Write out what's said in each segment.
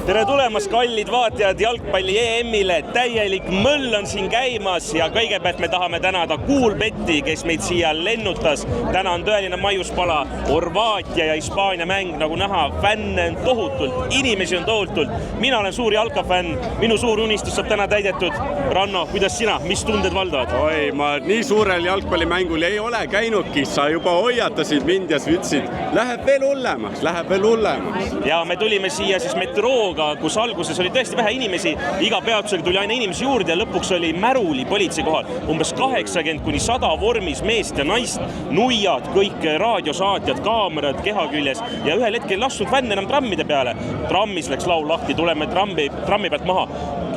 Tere tulemas, kallid vaatajad jalgpalli EM-ile. Täielik möll on siin käimas ja kõigepealt me tahame tänada Coolbeti, kes meid siia lennutas. Täna on tõeline maiuspala. Horvaatia ja Hispaania mäng, nagu näha, fänne on tohutult, inimesi on tohutult. Mina olen suur jalkafänn, minu suur unistus saab täna täidetud. Ranno, kuidas sina? Mis tunded valdavad? Oi, ma nii suurel jalgpallimängul ei ole käinudki. Sa juba hoiatasid mind ja ütlesid, läheb veel hullemaks. Ja me tulime siia siis metrooga, kus alguses oli tõesti vähe inimesi, iga peatusega tuli aina inimesi juurde ja lõpuks oli Märuli politsei kohal. Umbes 80–100 vormis meest ja naist, nuiad, kõik raadiosaatjad, kaamerad keha küljes ja ühel hetkel lastud fänn enam trammide peale. Trammis läks laul lahti, tuleme trammi pealt maha.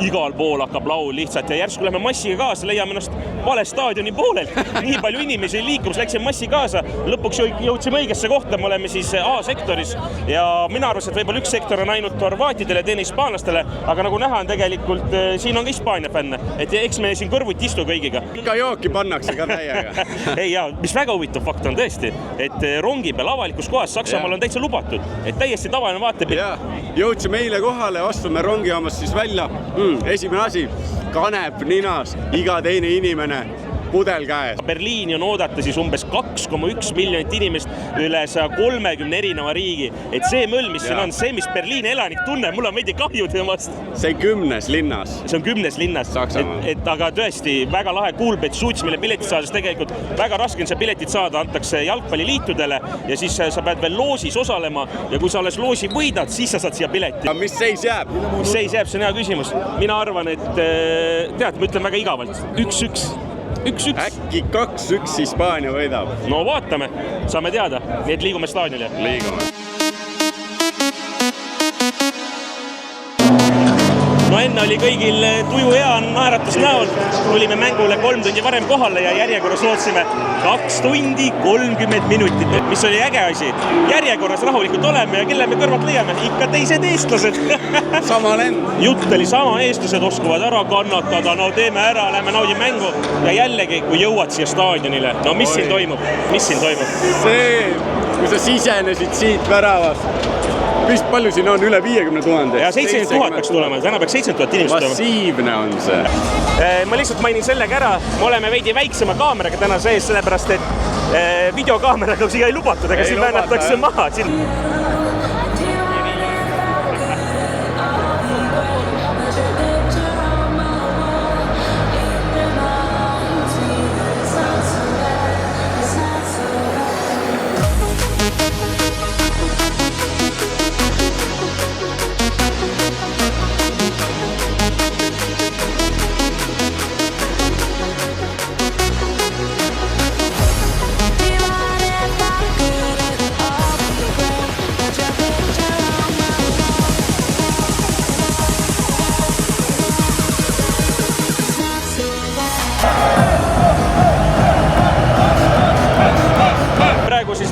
Igal pool hakkab laul lihtsalt ja järsku lähme massiga kaasa, leiame ennast vale staadioni poolelt. Nii palju inimesi liikumas, läksime massi kaasa, lõpuks jõudsime õigesse kohta, me oleme siis A-sektoris ja mina arvasin, et võib-olla üks sektor on ainult horvaatidele, teine hispaanlastele, aga nagu näha on tegelikult, siin on ka Hispaania fänne, et eks me siin kõrvuti istu kõigiga. Ikka jooki pannakse ka täiega. Ei, ja mis väga huvitav fakt on tõesti, et rongi peal avalikus kohas Saksamaal on täitsa lubatud, et täiesti tavaline vaatepilt. Jõudsime eile kohale, astume rongijaamast siis välja. Esimene asi, kanep ninas, iga teine inimene, pudel käes. Berliini on oodata siis umbes 2,1 miljonit inimest üle 130 erineva riigi. Et see möll, mis siin on, see, mis Berliini elanik tunneb, mul on veidi kahju temast. See 10. linnas. See on 10. linnas. Aga tõesti väga lahe Coolbet suutis meile piletit saada, sest tegelikult väga raske on see piletit saada, antakse jalgpalliliitudele ja siis sa pead veel loosis osalema ja kui sa alles loosi võidad, siis sa saad siia pileti. Mis seis jääb? Mis seis jääb, see on hea küsimus. Mina arvan, et tead, ma ütlen väga igavalt. 1-1. Äkki 2-1 Hispaania võidab. No vaatame, saame teada, nii et liigume staadionile. No enne oli kõigil tuju hea naeratus näol, tulime mängule 3 tundi varem kohale ja järjekorras ootsime 2 tundi 30 minutit, mis oli äge asi. Järjekorras rahulikult oleme ja kelle me kõrvalt leiame, ikka teised eestlased. Sama lend. Jutt oli sama, eestlased oskavad ära kannatada, no teeme ära, lähme naudi mängu ja jällegi, kui jõuad siia staadionile, no mis siin toimub? See, kui sa sisenesid siit väravast. Vist palju siin on, üle 50 000. Ja 70 000 peaks tulema, täna peaks 70 000 inimest tulema. Massiivne on see. Ma lihtsalt mainin sellega ära, me oleme veidi väiksema kaameraga täna sees, sellepärast et videokaameraga siia ei lubatud, ega siin väänatakse maha.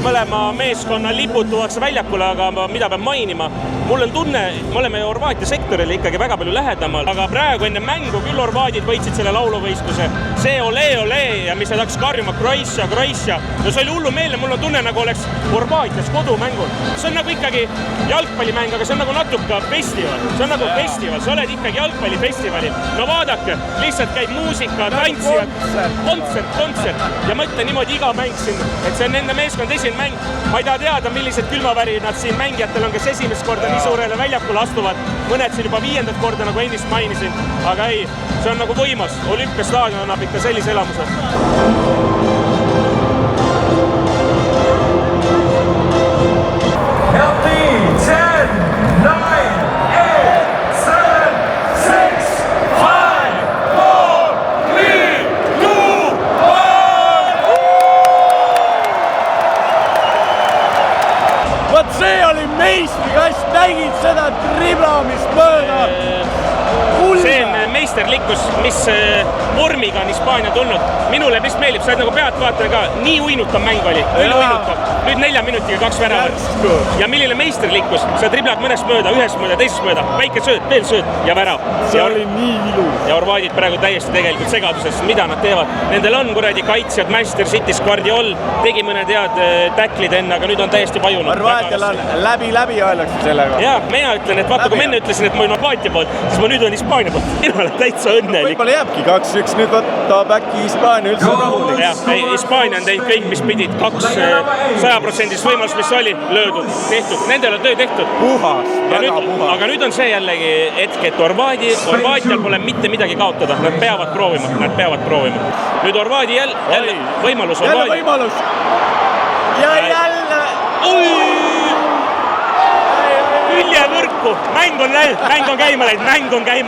Mõlema meeskonna lipud tuuakse väljakule, aga mida peab mainima? Mul on tunne, me oleme Horvaatia sektorile ikkagi väga palju lähedamal, aga praegu enne mängu küll horvaadid võitsid selle laulovõistluse. See ole ja mis nad hakkas karjuma Croatia. No see oli hullumeelne, mul on tunne, nagu oleks Horvaatias kodumängul. See on nagu ikkagi jalgpallimäng, aga see on nagu natuke festival. See on nagu festival, sa oled ikkagi jalgpallifestivalil. No vaadake, lihtsalt käib muusika, tantsijad, kontsert. Ja ma ütlen niimoodi iga mäng siin, et see on enda meeskond esimene mäng. Ma ei taha teada, millised külmavärinad siin mängijatel on, kes esimest korda nii suurele väljakule astuvad. Mõned siin juba 5. korda, nagu ennist mainisin. Aga ei, see on nagu võimas. Olümpiastaadion annab ikka sellise elamuse. See oli meistrikast, nägid seda driblamist mööda. See on meisterlikkus, mis vormiga on Hispaania tulnud. Minule vist meeldib, sa oled nagu pealtvaatajana ka, nii uinutab mäng oli, uinutab. Nüüd 4 minutiga 2 väravat. Ja milline meisterlikkus, sa driblad mõnest mööda, ühest mööda, teisest mööda, väike sööt, veel sööt ja värav. See oli nii ilus. Ja horvaadid praegu täiesti tegelikult segaduses, mida nad teevad. Nendel on kuradi kaitsjad, Manchester City's Guardiol tegi mõned head täklid enne, aga nüüd on täiesti vajunud. Horvaatial on läbi öeldakse sellega. Ja, mina ütlen, et vaata, kui ma enne ütlesin, et ma olen Horvaatia poolt, siis ma nüüd olen Hispaania poolt. Mina olen täitsa õnnelik. Võib-olla jääbki 2-1, nüüd võtab äkki Hispaania üldse rahulik. Ja, Hispaania on teinud kõik, mis pidid 100% võimalus, mis oli löödud, tehtud. Nendel on töö tehtud. Puhas, väga puhas. Aga nüüd on see jällegi hetk, et Horvaatial pole mitte midagi kaotada. Nad peavad proovima. Nüüd Horvaadi jälle võimalus. Jälle võimalus. Ja jälle. Üljevõrku. Mäng on käima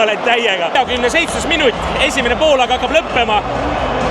läinud täiega. 27 minut, esimene pool aga hakkab lõppema.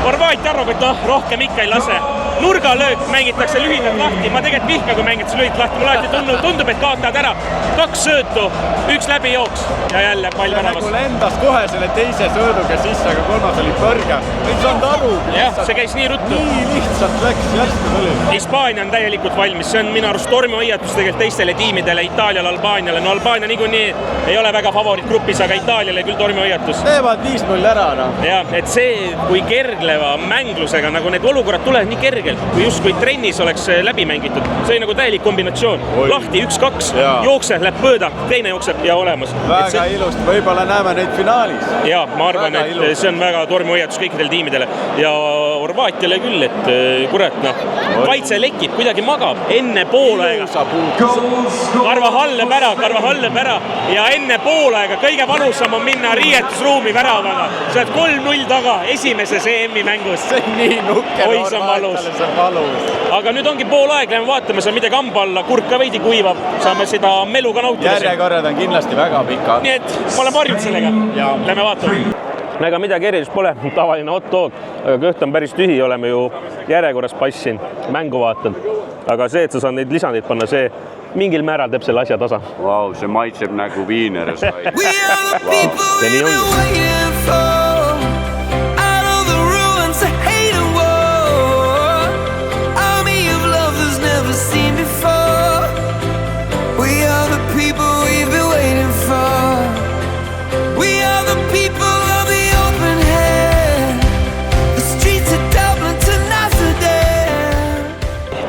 Horvaatia arvab, et rohkem ikka ei lase. Nurgalöök mängitakse lühidalt lahti. Ma tegelikult vihka, kui mängitakse lühidalt lahti. Mulle alati tundub, et kaotavad ära. 2 söötu, 1 läbi jooks ja jälle pall väravas. Nagu lendas kohe selle teise sööduga sisse, aga 3. oli põrge. Ei saanud aru. Jah, see käis nii ruttu. Nii lihtsalt läks, järsku tuli. Hispaania on täielikult valmis. See on minu arust tormihoiatus tegelikult teistele tiimidele, Itaaliale, Albaaniale. No Albaania niikuinii ei ole väga favoriitgrupis, aga Itaaliale küll tormihoiatus. Teevad 5-0 ära, Ja, et see, kui kergleva mänglusega, nagu need olukorrad tulevad nii kergelt, kui justkui trennis oleks läbi mängitud. See oli nagu täielik kombinatsioon. Lahti 1-2, jookse, läheb põõda, teine jookseb ja olemas. Väga ilust, võib-olla näeme neid finaalis. Ja, ma arvan, et see on väga tormihoiatus kõikidele tiimidele. Ja Horvaatiale küll, et kurat, kaitse lekib, kuidagi magab. Enne poolaega. Karvahall ära. Ja enne poolaega kõige valusam on minna riietusruumi väravaga. Sa oled 3-0 taga esimeses EM-i mängus. See on nii nukker. Oi, see on valus. Aga nüüd ongi poolaeg, lähme vaatame, seal midagi hamba alla, kurk ka veidi kuivab. Saame seda meluga nautida. Järjekorrad on kindlasti väga pikad. Nii et ma olen varjunud sellega. Lähme vaatame. Ega midagi erilist pole, tavaline hot dog, aga kõht on päris tühi, oleme ju järjekorras passin, mängu vaatanud. Aga see, et sa saad neid lisandeid panna, see mingil määral teeb selle asja tasa. Vau, see maitseb nagu viiner. See nii ongi.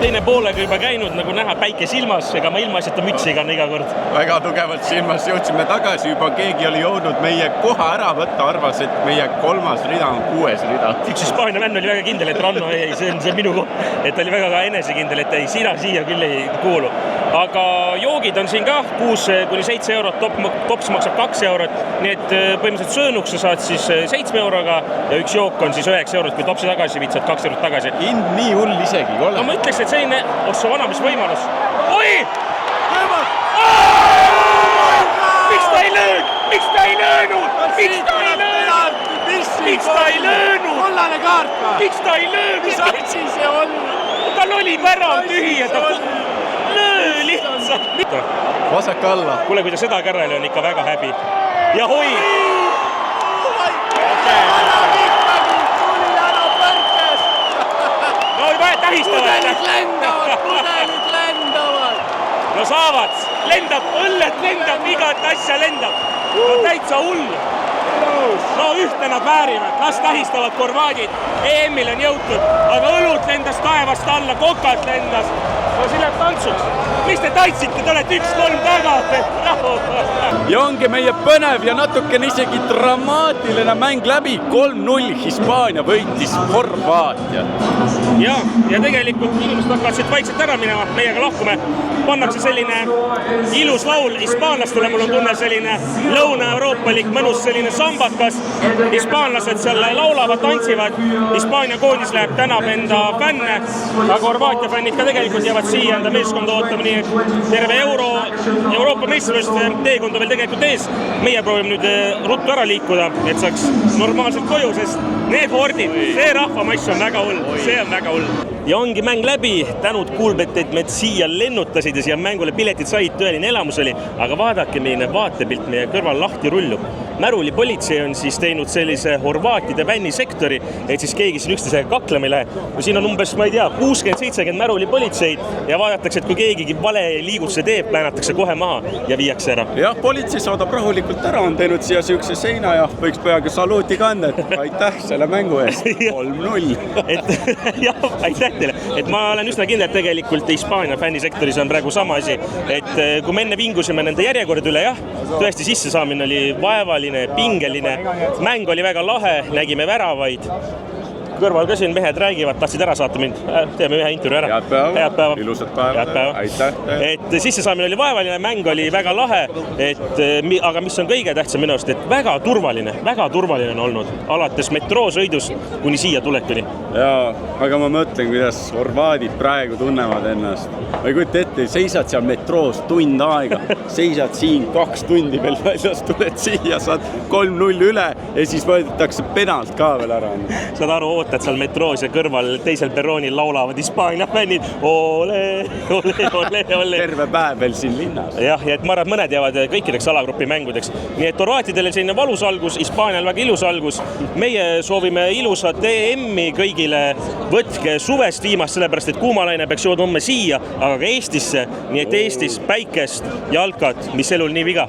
Teine poolega juba käinud, nagu näha, päike silmas, ega ma ilmaasjata mütsi kannan iga kord. Väga tugevalt silmas, jõudsime tagasi, juba keegi oli jõudnud meie koha ära võtta, arvas, et meie 3. rida on 6. rida. Üks Hispaania vänn oli väga kindel, et Ranno see on minu koht, et oli väga ka enesekindel, et ei, sina siia küll ei kuulu. Aga joogid on siin ka 6-7 eurot, tops maksab 2 eurot, nii et põhimõtteliselt söönuks sa saad siis 7 euroga ja üks jook on siis 9 eurot, kui topsi tagasi viid, saad 2 eurot tagasi. Hind nii hull isegi ei ole. No ma ütleks, et selline ossa vanamisvõimalus. Oi! Miks ta ei löönud? Kollane kaart ka? Miks ta ei löönud? Mis asi see on? Tal oli värav tühi ja ta löö lihtsalt. Vasak alla. Kuule, kui ta seda kärrali on ikka väga häbi. Ja hoi! No ei vaja tähistavad. Pudelid lendavad. No saavad. Lendab, õllet lendab, igat asja lendab. No täitsa hull. No ühte nad väärivad, las tähistavad horvaadid. EM-il on jõutud, aga õlut lendas taevast alla, kokad lendas. No siin läheb tantsuks. Mis te tantsite? Te olete 1-3 taga. Ja ongi meie põnev ja natukene isegi dramaatiline mäng läbi. 3-0 Hispaania võitis Horvaatiat. Ja tegelikult inimesed hakkavad siit vaikselt ära minema, meiega lahkume. Pannakse selline ilus laul hispaanlastele, mul on tunne selline lõuna-euroopalik mõnus selline sambakas. Hispaanlased seal laulavad, tantsivad. Hispaania koodis läheb tänab enda fänne, aga Horvaatia fännid ka tegelikult jäävad siia enda meeskonda ootama, nii et terve Euroopa meistrivõistluste teekond on veel tegelikult ees. Meie proovime nüüd ruttu ära liikuda, et saaks normaalselt koju, sest need hordid, see rahvamass on väga hull, see on väga hull. Ja ongi mäng läbi, tänud Kuulbet, et meid siia lennutasid ja siia mängule piletid said, tõeline elamus oli, aga vaadake, milline vaatepilt meie kõrval lahti rullub. märulipolitsei on siis teinud sellise horvaatide fännisektori, et siis keegi siin üksteisega kaklema ei lähe. Siin on umbes, ma ei tea, 60-70 märulipolitseid ja vaadatakse, et kui keegigi vale liigutuse teeb, päänatakse kohe maha ja viiakse ära. Jah, politsei saadab rahulikult ära, on teinud siia sihukese seina ja võiks peaaegu saluuti kanda, et aitäh selle mängu eest. 3-0. Jah, aitäh teile. Et ma olen üsna kindel, et tegelikult Hispaania fännisektoris on praegu sama asi. Et kui me enne vingusime nende järjekord üle, jah, tõesti sissesaamine oli vaevaline, pingeline. Mäng oli väga lahe, nägime väravaid. Kõrval ka siin mehed räägivad, tahtsid ära saata mind. Teeme ühe intervjuu ära. Head päeva. Ilusat päeva. Aitäh. Et sissesaamine oli vaevaline, mäng oli väga lahe, aga mis on kõige tähtsam minu arust, et väga turvaline on olnud. Alates metroosõidus kuni siia tulekuni. Jaa, aga ma mõtlen, kuidas horvaadid praegu tunnevad ennast. Ma ei kujuta ette, seisad seal metroos tund aega, seisad siin 2 tundi veel väljas, tuled siia, saad 3-0 üle ja siis võetakse penalt ka veel ära. Saad aru, ootad seal metroos ja kõrval teisel perroonil laulavad Hispaania fännid. Ole. Terve päev veel siin linnas. Jah, ja et ma arvan, et mõned jäävad kõikideks alagrupi mängudeks. Nii et horvaatidele selline valus algus, Hispaanial väga ilus algus. Meie soovime ilusat EM-i kõigile. Võtke suvest viimast, sellepärast et kuumalaine peaks jõudma siia, aga ka Eestisse. Nii et Eestis päikest, jalkat, mis elul nii viga.